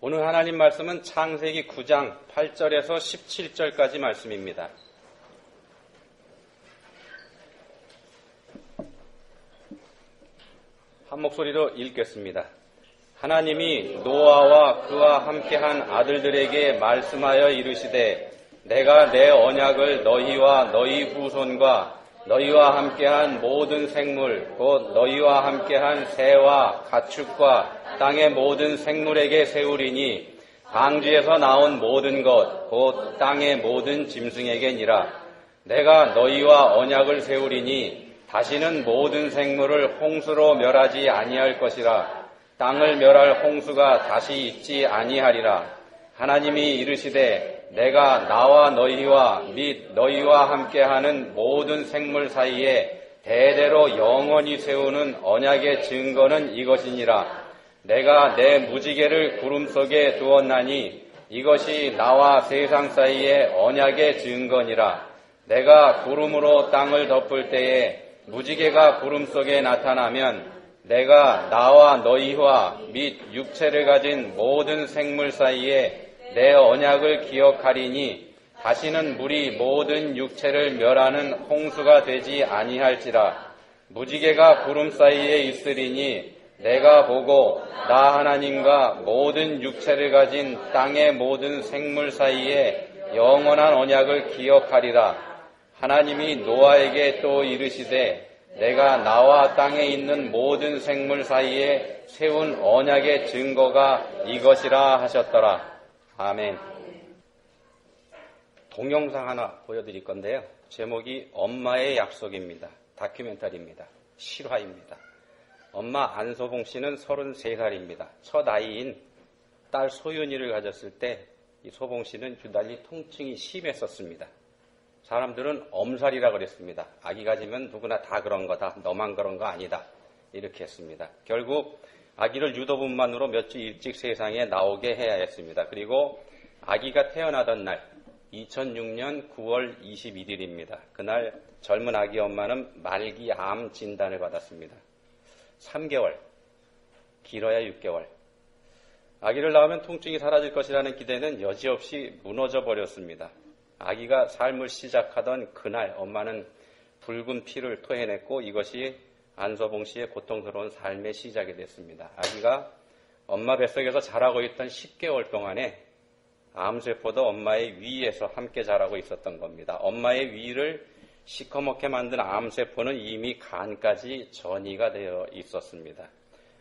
오늘 하나님 말씀은 창세기 9장 8절에서 17절까지 말씀입니다. 한 목소리로 읽겠습니다. 하나님이 노아와 그와 함께한 아들들에게 말씀하여 이르시되 내가 내 언약을 너희와 너희 후손과 너희와 함께한 모든 생물 곧 너희와 함께한 새와 가축과 땅의 모든 생물에게 세우리니 방주에서 나온 모든 것 곧 땅의 모든 짐승에게니라. 내가 너희와 언약을 세우리니 다시는 모든 생물을 홍수로 멸하지 아니할 것이라. 땅을 멸할 홍수가 다시 있지 아니하리라. 하나님이 이르시되 내가 나와 너희와 및 너희와 함께하는 모든 생물 사이에 대대로 영원히 세우는 언약의 증거는 이것이니라. 내가 내 무지개를 구름 속에 두었나니 이것이 나와 세상 사이의 언약의 증거니라. 내가 구름으로 땅을 덮을 때에 무지개가 구름 속에 나타나면 내가 나와 너희와 및 육체를 가진 모든 생물 사이에 내 언약을 기억하리니 다시는 물이 모든 육체를 멸하는 홍수가 되지 아니할지라. 무지개가 구름 사이에 있으리니 내가 보고 나 하나님과 모든 육체를 가진 땅의 모든 생물 사이에 영원한 언약을 기억하리라. 하나님이 노아에게 또 이르시되 내가 나와 땅에 있는 모든 생물 사이에 세운 언약의 증거가 이것이라 하셨더라. 아멘. 동영상 하나 보여드릴 건데요. 제목이 엄마의 약속입니다. 다큐멘터리입니다. 실화입니다. 엄마 안소봉 씨는 33살입니다. 첫 아이인 딸 소윤이를 가졌을 때 이 소봉 씨는 유달리 통증이 심했었습니다. 사람들은 엄살이라 그랬습니다. 아기 가지면 누구나 다 그런 거다. 너만 그런 거 아니다. 이렇게 했습니다. 결국 아기를 유도분만으로 몇 주 일찍 세상에 나오게 해야 했습니다. 그리고 아기가 태어나던 날 2006년 9월 21일입니다. 그날 젊은 아기 엄마는 말기 암 진단을 받았습니다. 3개월, 길어야 6개월. 아기를 낳으면 통증이 사라질 것이라는 기대는 여지없이 무너져 버렸습니다. 아기가 삶을 시작하던 그날 엄마는 붉은 피를 토해냈고 이것이 안소봉 씨의 고통스러운 삶의 시작이 됐습니다. 아기가 엄마 뱃속에서 자라고 있던 10개월 동안에 암세포도 엄마의 위에서 함께 자라고 있었던 겁니다. 엄마의 위를 시커멓게 만든 암세포는 이미 간까지 전이가 되어 있었습니다.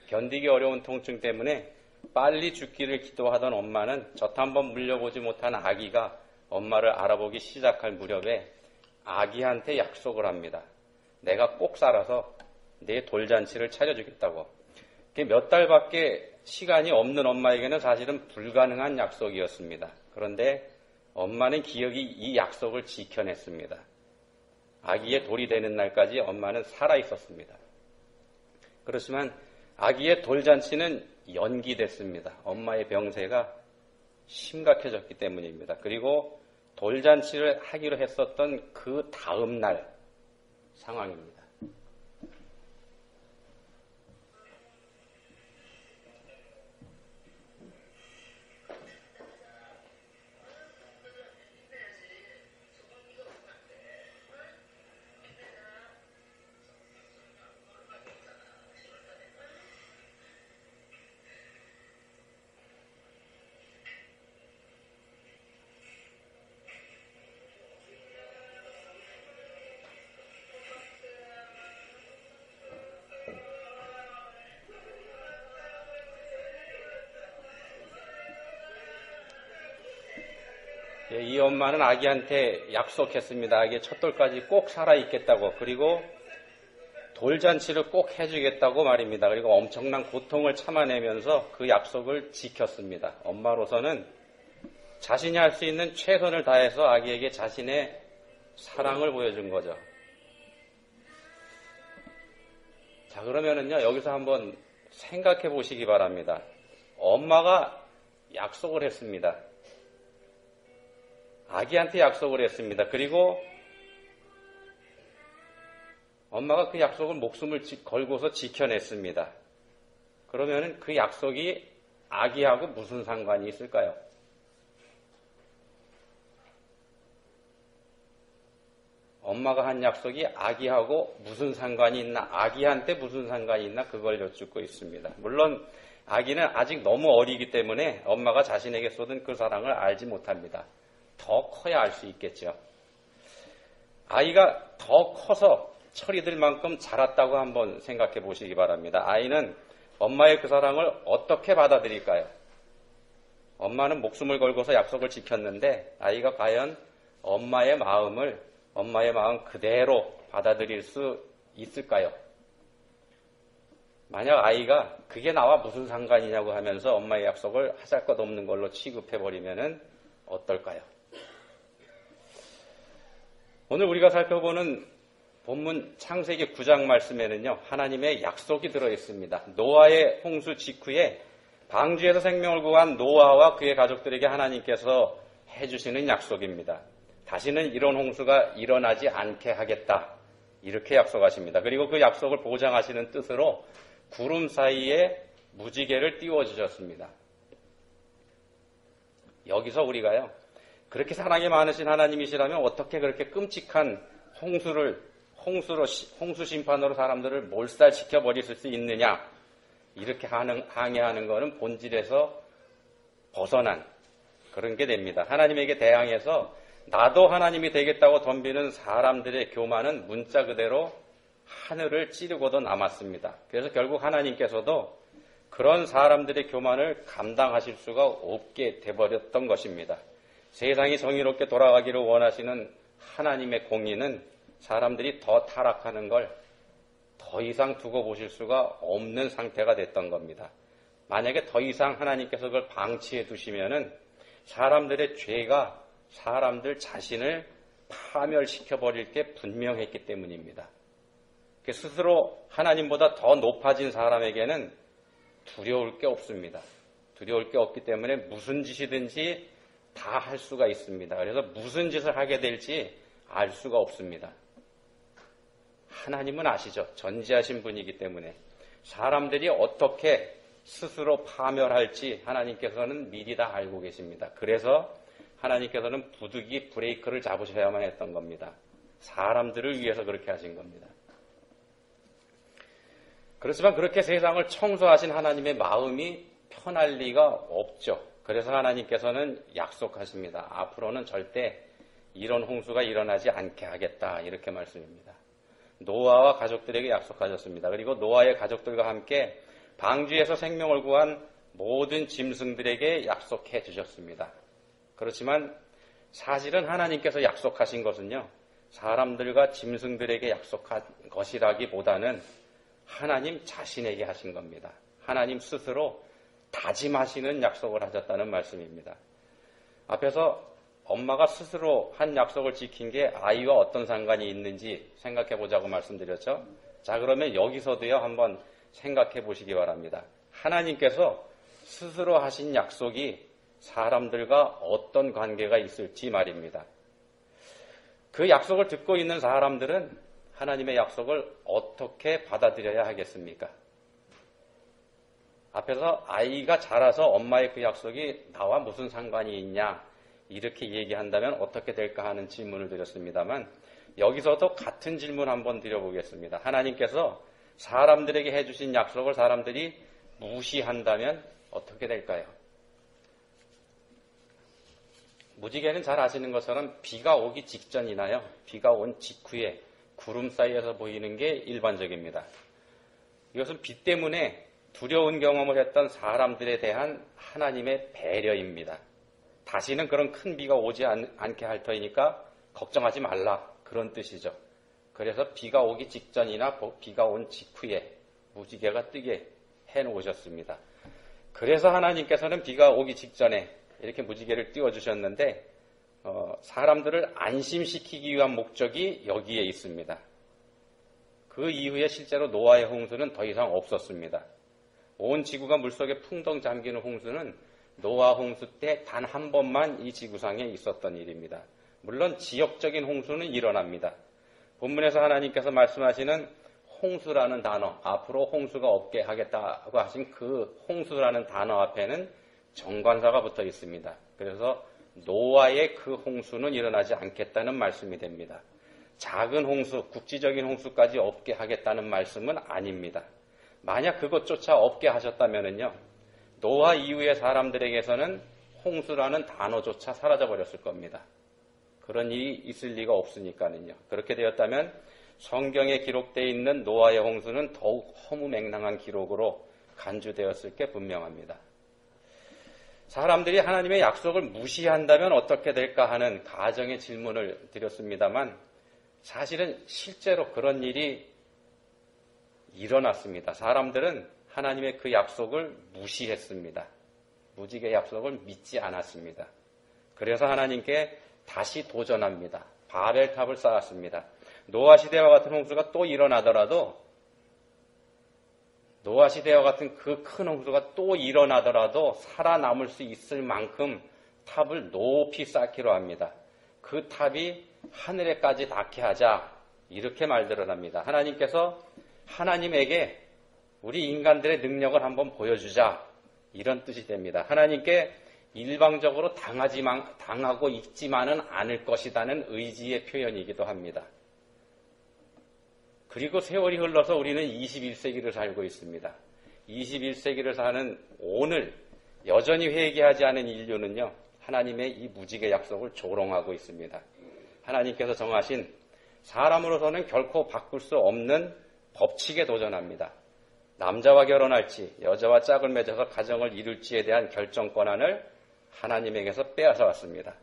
견디기 어려운 통증 때문에 빨리 죽기를 기도하던 엄마는 젖 한번 물려보지 못한 아기가 엄마를 알아보기 시작할 무렵에 아기한테 약속을 합니다. 내가 꼭 살아서 내 돌잔치를 차려주겠다고. 몇 달밖에 시간이 없는 엄마에게는 사실은 불가능한 약속이었습니다. 그런데 엄마는 기억이 이 약속을 지켜냈습니다. 아기의 돌이 되는 날까지 엄마는 살아있었습니다. 그렇지만 아기의 돌잔치는 연기됐습니다. 엄마의 병세가 심각해졌기 때문입니다. 그리고 돌잔치를 하기로 했었던 그 다음 날 상황입니다. 이 엄마는 아기한테 약속했습니다. 아기의 첫 돌까지 꼭 살아있겠다고. 그리고 돌잔치를 꼭 해주겠다고 말입니다. 그리고 엄청난 고통을 참아내면서 그 약속을 지켰습니다. 엄마로서는 자신이 할 수 있는 최선을 다해서 아기에게 자신의 사랑을 보여준 거죠. 자, 그러면은요, 여기서 한번 생각해 보시기 바랍니다. 엄마가 약속을 했습니다. 아기한테 약속을 했습니다. 그리고 엄마가 그 약속을 목숨을 걸고서 지켜냈습니다. 그러면은 그 약속이 아기하고 무슨 상관이 있을까요? 엄마가 한 약속이 아기하고 무슨 상관이 있나, 아기한테 무슨 상관이 있나 그걸 여쭙고 있습니다. 물론 아기는 아직 너무 어리기 때문에 엄마가 자신에게 쏟은 그 사랑을 알지 못합니다. 더 커야 알 수 있겠죠. 아이가 더 커서 철이 들 만큼 자랐다고 한번 생각해 보시기 바랍니다. 아이는 엄마의 그 사랑을 어떻게 받아들일까요? 엄마는 목숨을 걸고서 약속을 지켰는데 아이가 과연 엄마의 마음 그대로 받아들일 수 있을까요? 만약 아이가 그게 나와 무슨 상관이냐고 하면서 엄마의 약속을 하잘것없는 걸로 취급해버리면 어떨까요? 오늘 우리가 살펴보는 본문 창세기 9장 말씀에는요, 하나님의 약속이 들어있습니다. 노아의 홍수 직후에 방주에서 생명을 구한 노아와 그의 가족들에게 하나님께서 해주시는 약속입니다. 다시는 이런 홍수가 일어나지 않게 하겠다. 이렇게 약속하십니다. 그리고 그 약속을 보장하시는 뜻으로 구름 사이에 무지개를 띄워주셨습니다. 여기서 우리가요, 그렇게 사랑이 많으신 하나님이시라면 어떻게 그렇게 끔찍한 홍수 심판으로 사람들을 몰살시켜 버리실 수 있느냐? 이렇게 항의하는 것은 본질에서 벗어난 그런 게 됩니다. 하나님에게 대항해서 나도 하나님이 되겠다고 덤비는 사람들의 교만은 문자 그대로 하늘을 찌르고도 남았습니다. 그래서 결국 하나님께서도 그런 사람들의 교만을 감당하실 수가 없게 돼버렸던 것입니다. 세상이 정의롭게 돌아가기를 원하시는 하나님의 공의는 사람들이 더 타락하는 걸 더 이상 두고 보실 수가 없는 상태가 됐던 겁니다. 만약에 더 이상 하나님께서 그걸 방치해 두시면은 사람들의 죄가 사람들 자신을 파멸시켜버릴 게 분명했기 때문입니다. 스스로 하나님보다 더 높아진 사람에게는 두려울 게 없습니다. 두려울 게 없기 때문에 무슨 짓이든지 다 할 수가 있습니다. 그래서 무슨 짓을 하게 될지 알 수가 없습니다. 하나님은 아시죠. 전지하신 분이기 때문에 사람들이 어떻게 스스로 파멸할지 하나님께서는 미리 다 알고 계십니다. 그래서 하나님께서는 부득이 브레이크를 잡으셔야만 했던 겁니다. 사람들을 위해서 그렇게 하신 겁니다. 그렇지만 그렇게 세상을 청소하신 하나님의 마음이 편할 리가 없죠. 그래서 하나님께서는 약속하십니다. 앞으로는 절대 이런 홍수가 일어나지 않게 하겠다. 이렇게 말씀입니다. 노아와 가족들에게 약속하셨습니다. 그리고 노아의 가족들과 함께 방주에서 생명을 구한 모든 짐승들에게 약속해 주셨습니다. 그렇지만 사실은 하나님께서 약속하신 것은요, 사람들과 짐승들에게 약속한 것이라기보다는 하나님 자신에게 하신 겁니다. 하나님 스스로 다짐하시는 약속을 하셨다는 말씀입니다. 앞에서 엄마가 스스로 한 약속을 지킨 게 아이와 어떤 상관이 있는지 생각해 보자고 말씀드렸죠. 자, 그러면 여기서도요, 한번 생각해 보시기 바랍니다. 하나님께서 스스로 하신 약속이 사람들과 어떤 관계가 있을지 말입니다. 그 약속을 듣고 있는 사람들은 하나님의 약속을 어떻게 받아들여야 하겠습니까? 앞에서 아이가 자라서 엄마의 그 약속이 나와 무슨 상관이 있냐 이렇게 얘기한다면 어떻게 될까 하는 질문을 드렸습니다만, 여기서도 같은 질문 한번 드려보겠습니다. 하나님께서 사람들에게 해주신 약속을 사람들이 무시한다면 어떻게 될까요? 무지개는 잘 아시는 것처럼 비가 오기 직전이나요, 비가 온 직후에 구름 사이에서 보이는 게 일반적입니다. 이것은 비 때문에 두려운 경험을 했던 사람들에 대한 하나님의 배려입니다. 다시는 그런 큰 비가 오지 않게 할 터이니까 걱정하지 말라, 그런 뜻이죠. 그래서 비가 오기 직전이나 비가 온 직후에 무지개가 뜨게 해놓으셨습니다. 그래서 하나님께서는 비가 오기 직전에 이렇게 무지개를 띄워주셨는데 사람들을 안심시키기 위한 목적이 여기에 있습니다. 그 이후에 실제로 노아의 홍수는 더 이상 없었습니다. 온 지구가 물속에 풍덩 잠기는 홍수는 노아 홍수 때 단 한 번만 이 지구상에 있었던 일입니다. 물론 지역적인 홍수는 일어납니다. 본문에서 하나님께서 말씀하시는 홍수라는 단어, 앞으로 홍수가 없게 하겠다고 하신 그 홍수라는 단어 앞에는 정관사가 붙어 있습니다. 그래서 노아의 그 홍수는 일어나지 않겠다는 말씀이 됩니다. 작은 홍수, 국지적인 홍수까지 없게 하겠다는 말씀은 아닙니다. 만약 그것조차 없게 하셨다면요, 노아 이후의 사람들에게서는 홍수라는 단어조차 사라져버렸을 겁니다. 그런 일이 있을 리가 없으니까는요. 그렇게 되었다면 성경에 기록되어 있는 노아의 홍수는 더욱 허무맹랑한 기록으로 간주되었을 게 분명합니다. 사람들이 하나님의 약속을 무시한다면 어떻게 될까 하는 가정의 질문을 드렸습니다만 사실은 실제로 그런 일이 일어났습니다. 사람들은 하나님의 그 약속을 무시했습니다. 무지개 약속을 믿지 않았습니다. 그래서 하나님께 다시 도전합니다. 바벨탑을 쌓았습니다. 노아 시대와 같은 홍수가 또 일어나더라도 노아 시대와 같은 그 큰 홍수가 또 일어나더라도 살아남을 수 있을 만큼 탑을 높이 쌓기로 합니다. 그 탑이 하늘에까지 닿게 하자 이렇게 말들을 합니다. 하나님께서 하나님에게 우리 인간들의 능력을 한번 보여주자 이런 뜻이 됩니다. 하나님께 일방적으로 당하고 있지만은 않을 것이라는 의지의 표현이기도 합니다. 그리고 세월이 흘러서 우리는 21세기를 살고 있습니다. 21세기를 사는 오늘 여전히 회개하지 않은 인류는요, 하나님의 이 무지개 약속을 조롱하고 있습니다. 하나님께서 정하신 사람으로서는 결코 바꿀 수 없는 법칙에 도전합니다. 남자와 결혼할지 여자와 짝을 맺어서 가정을 이룰지에 대한 결정 권한을 하나님에게서 빼앗아 왔습니다.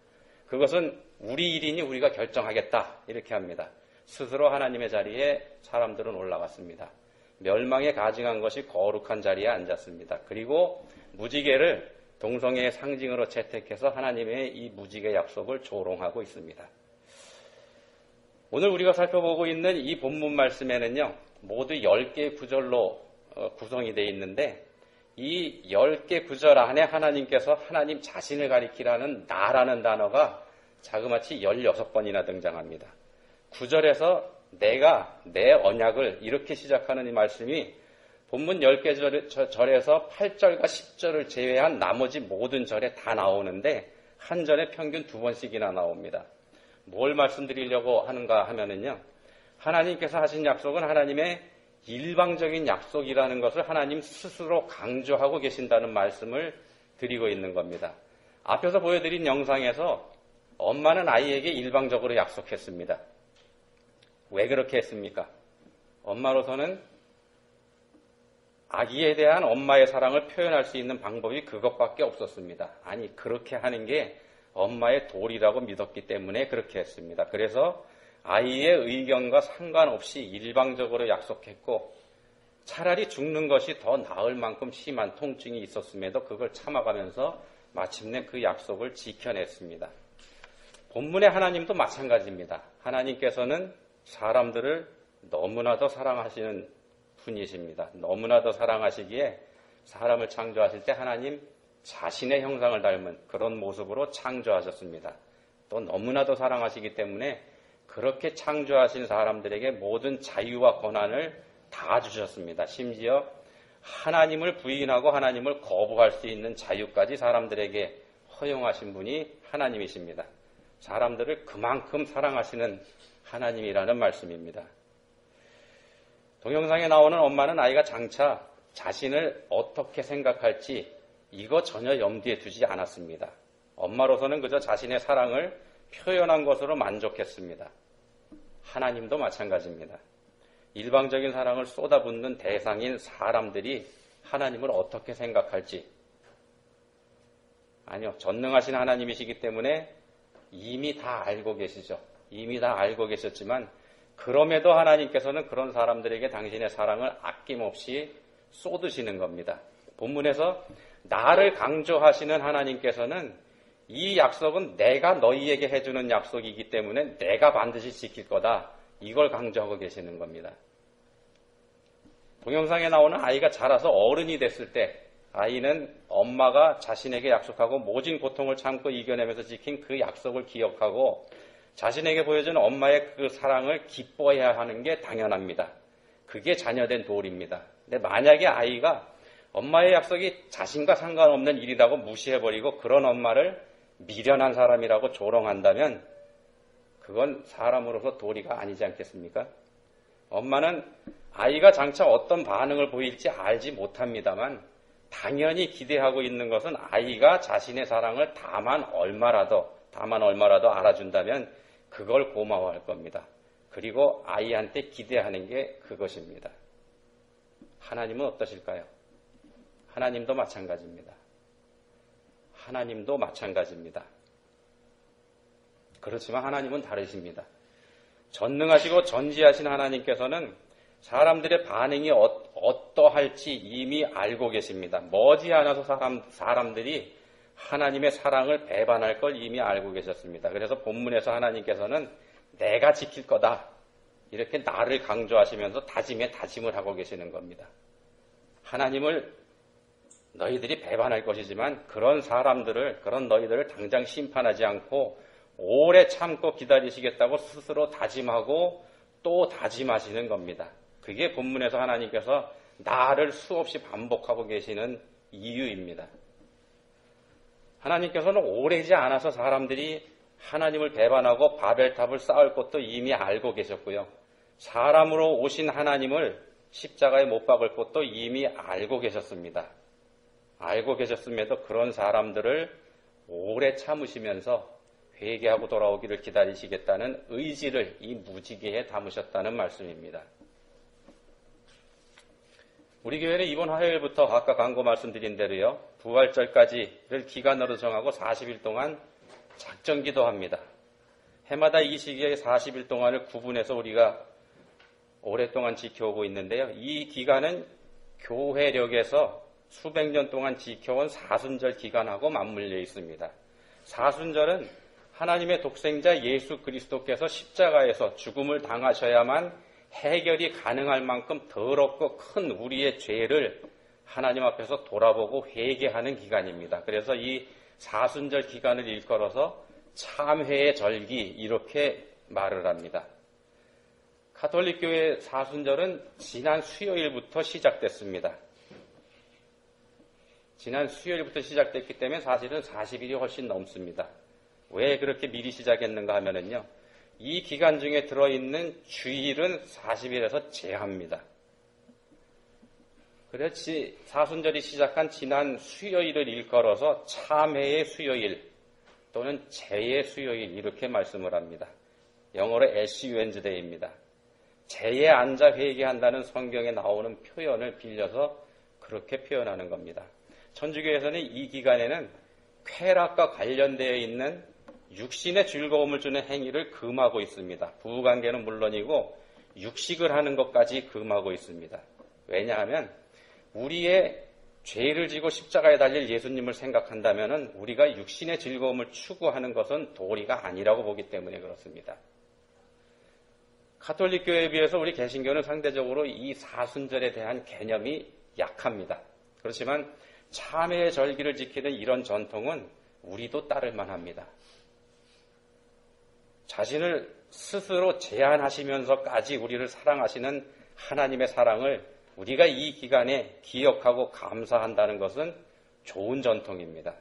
그것은 우리 일이니 우리가 결정하겠다 이렇게 합니다. 스스로 하나님의 자리에 사람들은 올라갔습니다. 멸망에 가증한 것이 거룩한 자리에 앉았습니다. 그리고 무지개를 동성애의 상징으로 채택해서 하나님의 이 무지개 약속을 조롱하고 있습니다. 오늘 우리가 살펴보고 있는 이 본문 말씀에는요, 모두 10개의 구절로 구성이 되어 있는데 이 10개 구절 안에 하나님께서 하나님 자신을 가리키라는 나라는 단어가 자그마치 16번이나 등장합니다. 9절에서 내가 내 언약을 이렇게 시작하는 이 말씀이 본문 10개 절에서 8절과 10절을 제외한 나머지 모든 절에 다 나오는데 한 절에 평균 2번씩이나 나옵니다. 뭘 말씀드리려고 하는가 하면은요, 하나님께서 하신 약속은 하나님의 일방적인 약속이라는 것을 하나님 스스로 강조하고 계신다는 말씀을 드리고 있는 겁니다. 앞에서 보여드린 영상에서 엄마는 아이에게 일방적으로 약속했습니다. 왜 그렇게 했습니까? 엄마로서는 아기에 대한 엄마의 사랑을 표현할 수 있는 방법이 그것밖에 없었습니다. 아니, 그렇게 하는 게 엄마의 도리라고 믿었기 때문에 그렇게 했습니다. 그래서 아이의 의견과 상관없이 일방적으로 약속했고 차라리 죽는 것이 더 나을 만큼 심한 통증이 있었음에도 그걸 참아가면서 마침내 그 약속을 지켜냈습니다. 본문의 하나님도 마찬가지입니다. 하나님께서는 사람들을 너무나도 사랑하시는 분이십니다. 너무나도 사랑하시기에 사람을 창조하실 때 하나님 자신의 형상을 닮은 그런 모습으로 창조하셨습니다. 또 너무나도 사랑하시기 때문에 그렇게 창조하신 사람들에게 모든 자유와 권한을 다 주셨습니다. 심지어 하나님을 부인하고 하나님을 거부할 수 있는 자유까지 사람들에게 허용하신 분이 하나님이십니다. 사람들을 그만큼 사랑하시는 하나님이라는 말씀입니다. 동영상에 나오는 엄마는 아이가 장차 자신을 어떻게 생각할지 이거 전혀 염두에 두지 않았습니다. 엄마로서는 그저 자신의 사랑을 표현한 것으로 만족했습니다. 하나님도 마찬가지입니다. 일방적인 사랑을 쏟아붓는 대상인 사람들이 하나님을 어떻게 생각할지, 아니요, 전능하신 하나님이시기 때문에 이미 다 알고 계시죠. 이미 다 알고 계셨지만 그럼에도 하나님께서는 그런 사람들에게 당신의 사랑을 아낌없이 쏟으시는 겁니다. 본문에서 나를 강조하시는 하나님께서는 이 약속은 내가 너희에게 해주는 약속이기 때문에 내가 반드시 지킬 거다. 이걸 강조하고 계시는 겁니다. 동영상에 나오는 아이가 자라서 어른이 됐을 때 아이는 엄마가 자신에게 약속하고 모진 고통을 참고 이겨내면서 지킨 그 약속을 기억하고 자신에게 보여준 엄마의 그 사랑을 기뻐해야 하는 게 당연합니다. 그게 자녀된 도리입니다. 근데 만약에 아이가 엄마의 약속이 자신과 상관없는 일이라고 무시해버리고 그런 엄마를 미련한 사람이라고 조롱한다면 그건 사람으로서 도리가 아니지 않겠습니까? 엄마는 아이가 장차 어떤 반응을 보일지 알지 못합니다만 당연히 기대하고 있는 것은 아이가 자신의 사랑을 다만 얼마라도 알아준다면 그걸 고마워할 겁니다. 그리고 아이한테 기대하는 게 그것입니다. 하나님은 어떠실까요? 하나님도 마찬가지입니다. 하나님도 마찬가지입니다. 그렇지만 하나님은 다르십니다. 전능하시고 전지하신 하나님께서는 사람들의 반응이 어떠할지 이미 알고 계십니다. 머지않아서 사람들이 하나님의 사랑을 배반할 걸 이미 알고 계셨습니다. 그래서 본문에서 하나님께서는 내가 지킬 거다 이렇게 나를 강조하시면서 다짐을 하고 계시는 겁니다. 하나님을 너희들이 배반할 것이지만 그런 너희들을 당장 심판하지 않고 오래 참고 기다리시겠다고 스스로 다짐하고 또 다짐하시는 겁니다. 그게 본문에서 하나님께서 나를 수없이 반복하고 계시는 이유입니다. 하나님께서는 오래지 않아서 사람들이 하나님을 배반하고 바벨탑을 쌓을 것도 이미 알고 계셨고요. 사람으로 오신 하나님을 십자가에 못 박을 것도 이미 알고 계셨습니다. 알고 계셨음에도 그런 사람들을 오래 참으시면서 회개하고 돌아오기를 기다리시겠다는 의지를 이 무지개에 담으셨다는 말씀입니다. 우리 교회는 이번 화요일부터 아까 광고 말씀드린 대로요. 부활절까지를 기간으로 정하고 40일 동안 작정기도 합니다. 해마다 이 시기에 40일 동안을 구분해서 우리가 오랫동안 지켜오고 있는데요. 이 기간은 교회력에서 수백 년 동안 지켜온 사순절 기간하고 맞물려 있습니다. 사순절은 하나님의 독생자 예수 그리스도께서 십자가에서 죽음을 당하셔야만 해결이 가능할 만큼 더럽고 큰 우리의 죄를 하나님 앞에서 돌아보고 회개하는 기간입니다. 그래서 이 사순절 기간을 일컬어서 참회의 절기 이렇게 말을 합니다. 가톨릭 교회 사순절은 지난 수요일부터 시작됐습니다. 지난 수요일부터 시작됐기 때문에 사실은 40일이 훨씬 넘습니다. 왜 그렇게 미리 시작했는가 하면은요. 이 기간 중에 들어있는 주일은 40일에서 제합니다. 그렇지 사순절이 시작한 지난 수요일을 일컬어서 참회의 수요일 또는 제의 수요일 이렇게 말씀을 합니다. 영어로 Ash Wednesday입니다. 제에 앉아 회개한다는 성경에 나오는 표현을 빌려서 그렇게 표현하는 겁니다. 천주교에서는 이 기간에는 쾌락과 관련되어 있는 육신의 즐거움을 주는 행위를 금하고 있습니다. 부부관계는 물론이고 육식을 하는 것까지 금하고 있습니다. 왜냐하면 우리의 죄를 지고 십자가에 달릴 예수님을 생각한다면 우리가 육신의 즐거움을 추구하는 것은 도리가 아니라고 보기 때문에 그렇습니다. 가톨릭 교회에 비해서 우리 개신교는 상대적으로 이 사순절에 대한 개념이 약합니다. 그렇지만 참회의 절기를 지키는 이런 전통은 우리도 따를 만합니다. 자신을 스스로 제한하시면서까지 우리를 사랑하시는 하나님의 사랑을 우리가 이 기간에 기억하고 감사한다는 것은 좋은 전통입니다.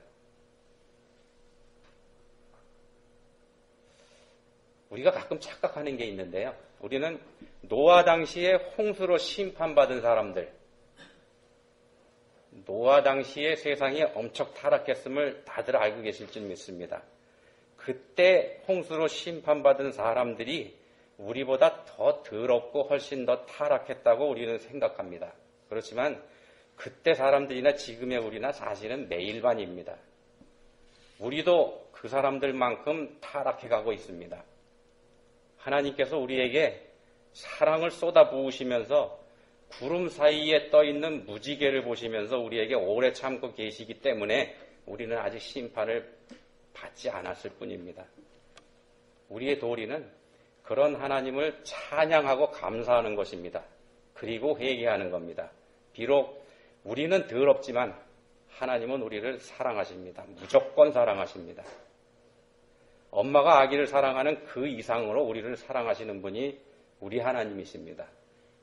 우리가 가끔 착각하는 게 있는데요. 우리는 노아 당시에 홍수로 심판받은 사람들, 노아 당시에 세상이 엄청 타락했음을 다들 알고 계실 줄 믿습니다. 그때 홍수로 심판받은 사람들이 우리보다 더 더럽고 훨씬 더 타락했다고 우리는 생각합니다. 그렇지만 그때 사람들이나 지금의 우리나 사실은 매일반입니다. 우리도 그 사람들만큼 타락해가고 있습니다. 하나님께서 우리에게 사랑을 쏟아부으시면서 구름 사이에 떠있는 무지개를 보시면서 우리에게 오래 참고 계시기 때문에 우리는 아직 심판을 받지 않았을 뿐입니다. 우리의 도리는 그런 하나님을 찬양하고 감사하는 것입니다. 그리고 회개하는 겁니다. 비록 우리는 더럽지만 하나님은 우리를 사랑하십니다. 무조건 사랑하십니다. 엄마가 아기를 사랑하는 그 이상으로 우리를 사랑하시는 분이 우리 하나님이십니다.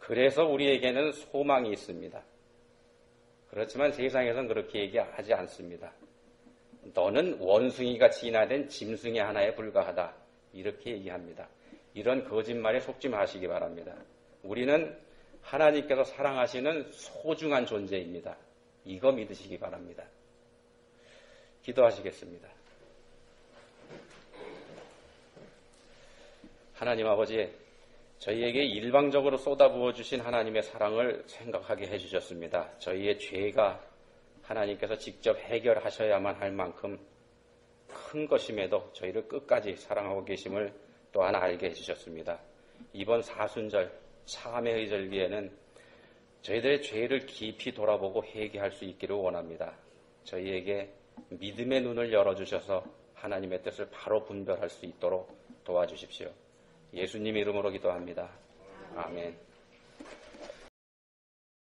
그래서 우리에게는 소망이 있습니다. 그렇지만 세상에서는 그렇게 얘기하지 않습니다. 너는 원숭이같이 인하된 짐승의 하나에 불과하다. 이렇게 얘기합니다. 이런 거짓말에 속지 마시기 바랍니다. 우리는 하나님께서 사랑하시는 소중한 존재입니다. 이거 믿으시기 바랍니다. 기도하시겠습니다. 하나님 아버지, 저희에게 일방적으로 쏟아부어 주신 하나님의 사랑을 생각하게 해주셨습니다. 저희의 죄가 하나님께서 직접 해결하셔야만 할 만큼 큰 것임에도 저희를 끝까지 사랑하고 계심을 또한 알게 해주셨습니다. 이번 사순절, 참회의 절기에는 저희들의 죄를 깊이 돌아보고 회개할 수 있기를 원합니다. 저희에게 믿음의 눈을 열어주셔서 하나님의 뜻을 바로 분별할 수 있도록 도와주십시오. 예수님 이름으로 기도합니다. 아멘.